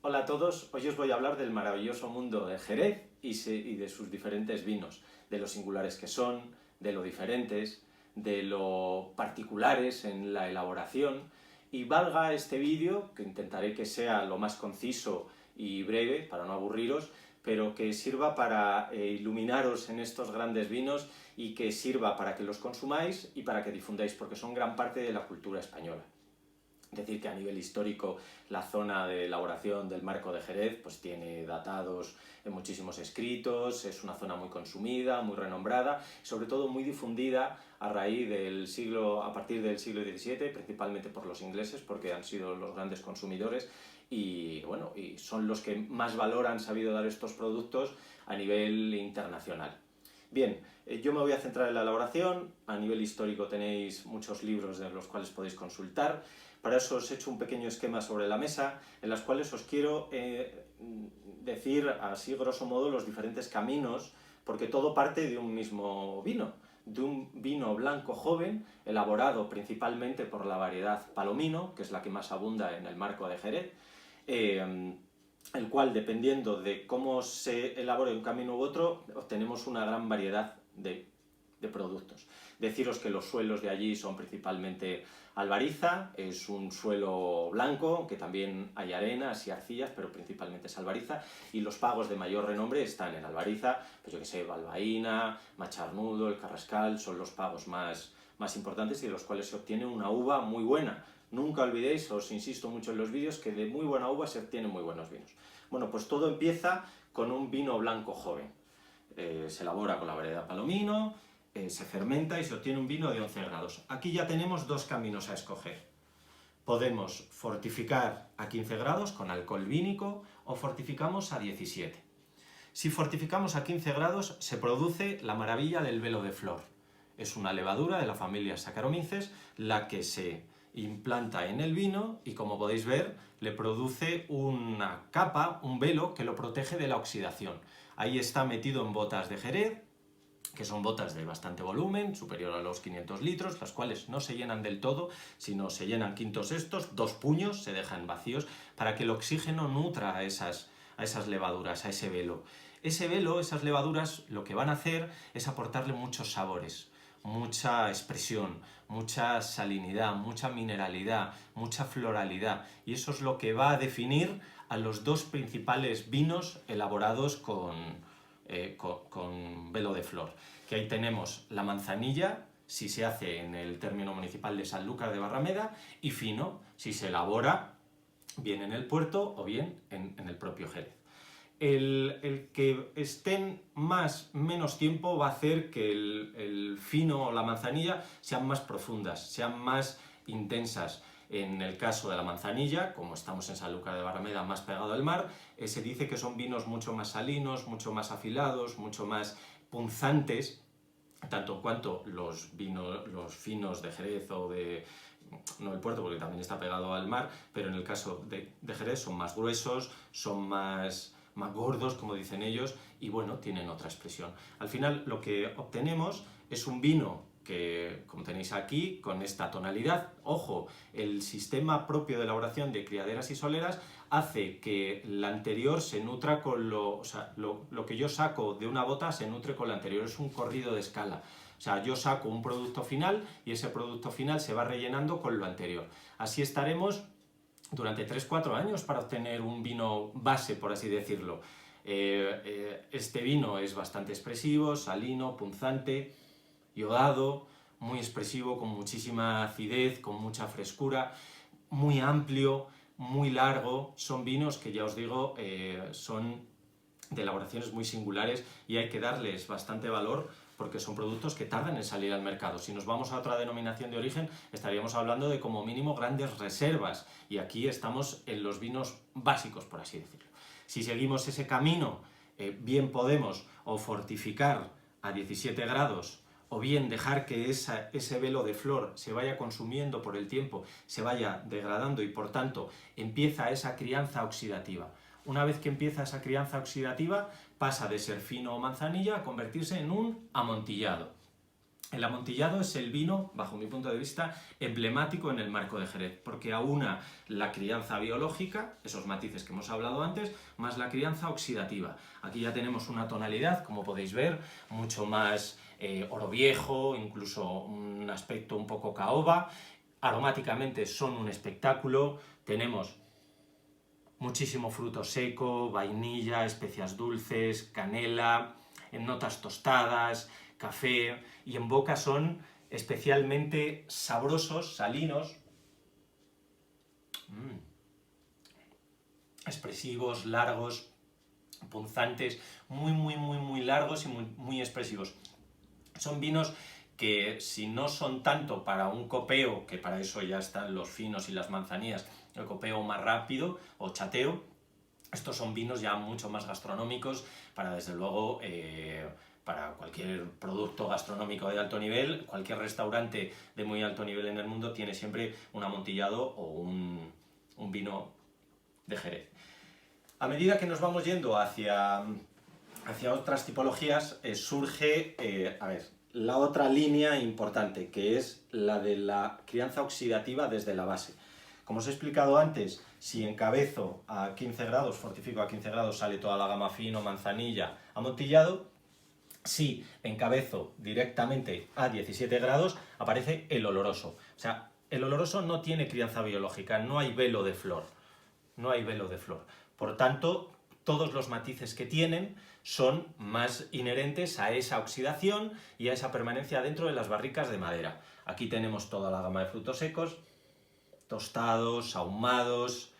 Hola a todos, hoy os voy a hablar del maravilloso mundo de Jerez y de sus diferentes vinos, de lo singulares que son, de lo diferentes, de lo particulares en la elaboración, y valga este vídeo, que intentaré que sea lo más conciso y breve, para no aburriros, pero que sirva para iluminaros en estos grandes vinos y que sirva para que los consumáis y para que difundáis, porque son gran parte de la cultura española. Es decir, que a nivel histórico la zona de elaboración del marco de Jerez pues tiene datados en muchísimos escritos, es una zona muy consumida, muy renombrada, sobre todo muy difundida a partir del siglo XVII, principalmente por los ingleses, porque han sido los grandes consumidores y, bueno, y son los que más valor han sabido dar estos productos a nivel internacional. Bien, yo me voy a centrar en la elaboración. A nivel histórico tenéis muchos libros de los cuales podéis consultar. Para eso os he hecho un pequeño esquema sobre la mesa, en los cuales os quiero decir, así grosso modo, los diferentes caminos, porque todo parte de un mismo vino, de un vino blanco joven, elaborado principalmente por la variedad Palomino, que es la que más abunda en el marco de Jerez, el cual, dependiendo de cómo se elabore un camino u otro, obtenemos una gran variedad de productos. Deciros que los suelos de allí son principalmente albariza, es un suelo blanco, que también hay arenas y arcillas, pero principalmente es albariza, y los pagos de mayor renombre están en albariza, pues yo que sé, Balbaína, Macharnudo, el Carrascal, son los pagos más importantes y de los cuales se obtiene una uva muy buena. Nunca olvidéis, os insisto mucho en los vídeos, que de muy buena uva se obtienen muy buenos vinos. Bueno, pues todo empieza con un vino blanco joven. Se elabora con la variedad Palomino, se fermenta y se obtiene un vino de 11 grados. Aquí ya tenemos dos caminos a escoger. Podemos fortificar a 15 grados con alcohol vínico o fortificamos a 17. Si fortificamos a 15 grados se produce la maravilla del velo de flor. Es una levadura de la familia Saccharomyces la que se implanta en el vino y, como podéis ver, le produce una capa, un velo que lo protege de la oxidación. Ahí está metido en botas de Jerez, que son botas de bastante volumen, superior a los 500 litros, las cuales no se llenan del todo, sino se llenan quintos estos, 2 puños se dejan vacíos, para que el oxígeno nutra a esas levaduras, a ese velo. Ese velo, esas levaduras, lo que van a hacer es aportarle muchos sabores, mucha expresión, mucha salinidad, mucha mineralidad, mucha floralidad, y eso es lo que va a definir a los dos principales vinos elaborados con velo de flor. Que ahí tenemos la manzanilla, si se hace en el término municipal de Sanlúcar de Barrameda, y fino, si se elabora bien en el puerto o bien en el propio Jerez. El que estén menos tiempo va a hacer que el fino o la manzanilla sean más profundas, sean más intensas. En el caso de la manzanilla, como estamos en Sanlúcar de Barrameda, más pegado al mar, se dice que son vinos mucho más salinos, mucho más afilados, mucho más punzantes, tanto cuanto los finos de Jerez o no el puerto, porque también está pegado al mar, pero en el caso de Jerez son más gruesos, son más gordos, como dicen ellos, y bueno, tienen otra expresión. Al final lo que obtenemos es un vino que, como tenéis aquí, con esta tonalidad. Ojo, el sistema propio de elaboración de criaderas y soleras hace que la anterior se nutra con lo que yo saco de una bota se nutre con la anterior, es un corrido de escala. O sea, yo saco un producto final y ese producto final se va rellenando con lo anterior. Así estaremos durante 3-4 años para obtener un vino base, por así decirlo. Este vino es bastante expresivo, salino, punzante, iodado, muy expresivo, con muchísima acidez, con mucha frescura, muy amplio, muy largo. Son vinos que, ya os digo, son de elaboraciones muy singulares y hay que darles bastante valor porque son productos que tardan en salir al mercado. Si nos vamos a otra denominación de origen, estaríamos hablando de como mínimo grandes reservas, y aquí estamos en los vinos básicos, por así decirlo. Si seguimos ese camino, bien podemos o fortificar a 17 grados o bien dejar que ese velo de flor se vaya consumiendo por el tiempo, se vaya degradando y por tanto empieza esa crianza oxidativa. Una vez que empieza esa crianza oxidativa, pasa de ser fino o manzanilla a convertirse en un amontillado. El amontillado es el vino, bajo mi punto de vista, emblemático en el marco de Jerez, porque aúna la crianza biológica, esos matices que hemos hablado antes, más la crianza oxidativa. Aquí ya tenemos una tonalidad, como podéis ver, mucho más oro viejo, incluso un aspecto un poco caoba. Aromáticamente son un espectáculo, tenemos muchísimo fruto seco, vainilla, especias dulces, canela, en notas tostadas, café, y en boca son especialmente sabrosos, salinos, expresivos, largos, punzantes, muy largos y muy expresivos. Son vinos que si no son tanto para un copeo, que para eso ya están los finos y las manzanillas, el copeo más rápido o chateo, estos son vinos ya mucho más gastronómicos para, desde luego, para cualquier producto gastronómico de alto nivel. Cualquier restaurante de muy alto nivel en el mundo tiene siempre un amontillado o un vino de Jerez. A medida que nos vamos yendo hacia otras tipologías, surge, la otra línea importante, que es la de la crianza oxidativa desde la base. Como os he explicado antes, si encabezo a 15 grados, fortifico a 15 grados, sale toda la gama fino, manzanilla, amontillado. Si encabezo directamente a 17 grados, aparece el oloroso. O sea, el oloroso no tiene crianza biológica, no hay velo de flor. No hay velo de flor. Por tanto, todos los matices que tienen son más inherentes a esa oxidación y a esa permanencia dentro de las barricas de madera. Aquí tenemos toda la gama de frutos secos, tostados, ahumados,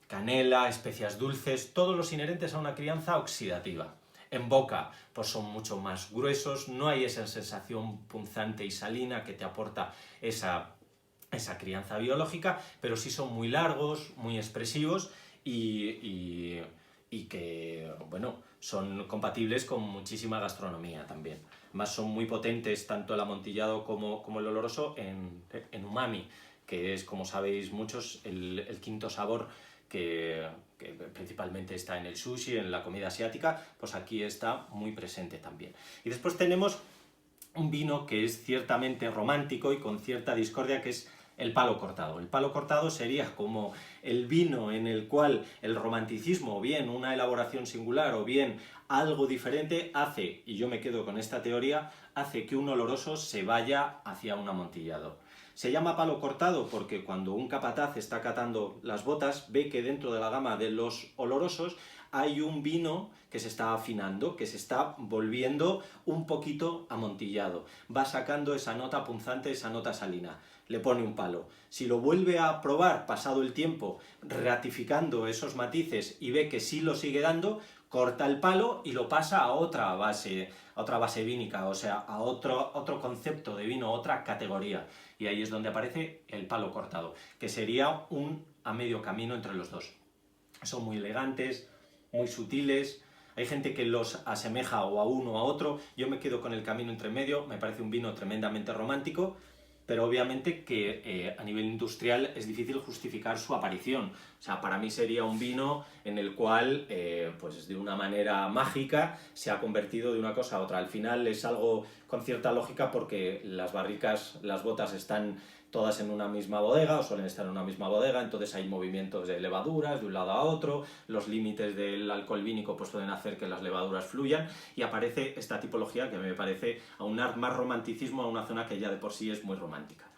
canela, especias dulces, todos los inherentes a una crianza oxidativa. En boca, pues son mucho más gruesos, no hay esa sensación punzante y salina que te aporta esa crianza biológica, pero sí son muy largos, muy expresivos y que, bueno, son compatibles con muchísima gastronomía también. Además son muy potentes tanto el amontillado como el oloroso en umami, que es, como sabéis muchos, el quinto sabor que principalmente está en el sushi, en la comida asiática, pues aquí está muy presente también. Y después tenemos un vino que es ciertamente romántico y con cierta discordia, que es el palo cortado. El palo cortado sería como el vino en el cual el romanticismo, o bien una elaboración singular o bien algo diferente, hace, y yo me quedo con esta teoría, hace que un oloroso se vaya hacia un amontillado. Se llama palo cortado porque cuando un capataz está catando las botas, ve que dentro de la gama de los olorosos hay un vino que se está afinando, que se está volviendo un poquito amontillado. Va sacando esa nota punzante, esa nota salina. Le pone un palo. Si lo vuelve a probar pasado el tiempo, ratificando esos matices y ve que sí lo sigue dando, corta el palo y lo pasa a otra base vínica, o sea, a otro concepto de vino, otra categoría. Y ahí es donde aparece el palo cortado, que sería un a medio camino entre los dos. Son muy elegantes, muy sutiles. Hay gente que los asemeja o a uno o a otro. Yo me quedo con el camino entre medio. Me parece un vino tremendamente romántico, pero obviamente que a nivel industrial es difícil justificar su aparición. O sea, para mí sería un vino en el cual, pues de una manera mágica, se ha convertido de una cosa a otra. Al final es algo con cierta lógica porque las barricas, las botas están todas en una misma bodega, o suelen estar en una misma bodega, entonces hay movimientos de levaduras de un lado a otro, los límites del alcohol vínico pues pueden hacer que las levaduras fluyan, y aparece esta tipología que me parece aunar más romanticismo a una zona que ya de por sí es muy romántica.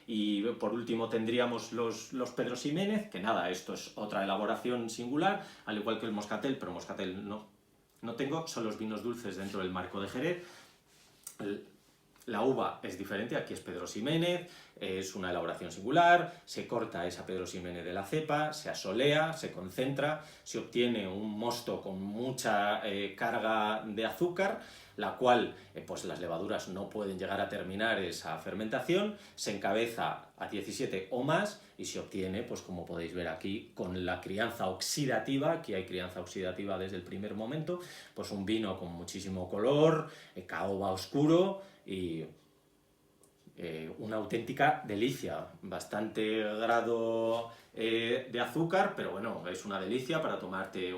Y por último tendríamos los Pedro Ximénez, que nada, esto es otra elaboración singular, al igual que el Moscatel, pero Moscatel no tengo, son los vinos dulces dentro del marco de Jerez. La uva es diferente, aquí es Pedro Ximénez, es una elaboración singular, se corta esa Pedro Ximénez de la cepa, se asolea, se concentra, se obtiene un mosto con mucha carga de azúcar, la cual pues las levaduras no pueden llegar a terminar esa fermentación, se encabeza a 17 o más y se obtiene, pues como podéis ver aquí, con la crianza oxidativa, aquí hay crianza oxidativa desde el primer momento, pues un vino con muchísimo color, caoba oscuro y una auténtica delicia, bastante grado de azúcar, pero bueno, es una delicia para tomarte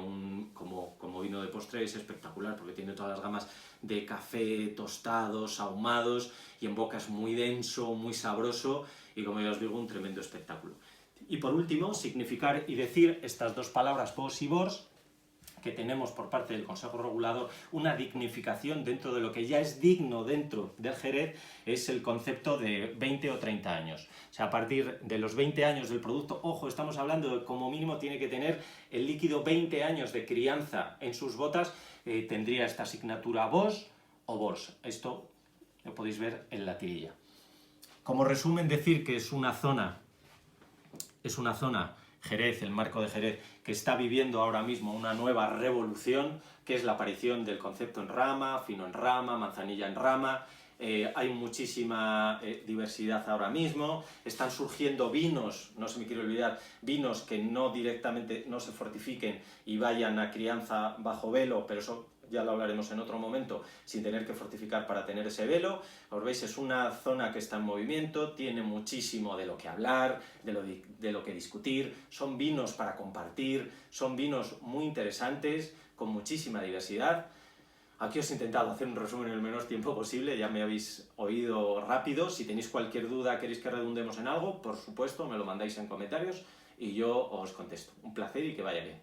como vino de postre, es espectacular porque tiene todas las gamas de café, tostados, ahumados, y en boca es muy denso, muy sabroso y, como ya os digo, un tremendo espectáculo. Y por último, significar y decir estas dos palabras, POS y BORS, que tenemos por parte del Consejo Regulador una dignificación dentro de lo que ya es digno dentro del Jerez, es el concepto de 20 o 30 años. O sea, a partir de los 20 años del producto, ojo, estamos hablando de como mínimo tiene que tener el líquido 20 años de crianza en sus botas, tendría esta asignatura BOS o BORS. Esto lo podéis ver en la tirilla. Como resumen, decir que es una zona Jerez, el marco de Jerez, que está viviendo ahora mismo una nueva revolución, que es la aparición del concepto en rama, fino en rama, manzanilla en rama. Hay muchísima diversidad ahora mismo, están surgiendo vinos, no se me quiere olvidar, vinos que no directamente no se fortifiquen y vayan a crianza bajo velo, pero eso ya lo hablaremos en otro momento, sin tener que fortificar para tener ese velo. Os veis, es una zona que está en movimiento, tiene muchísimo de lo que hablar, de lo que discutir, son vinos para compartir, son vinos muy interesantes, con muchísima diversidad. Aquí os he intentado hacer un resumen en el menor tiempo posible, ya me habéis oído rápido. Si tenéis cualquier duda, queréis que redundemos en algo, por supuesto, me lo mandáis en comentarios y yo os contesto. Un placer y que vaya bien.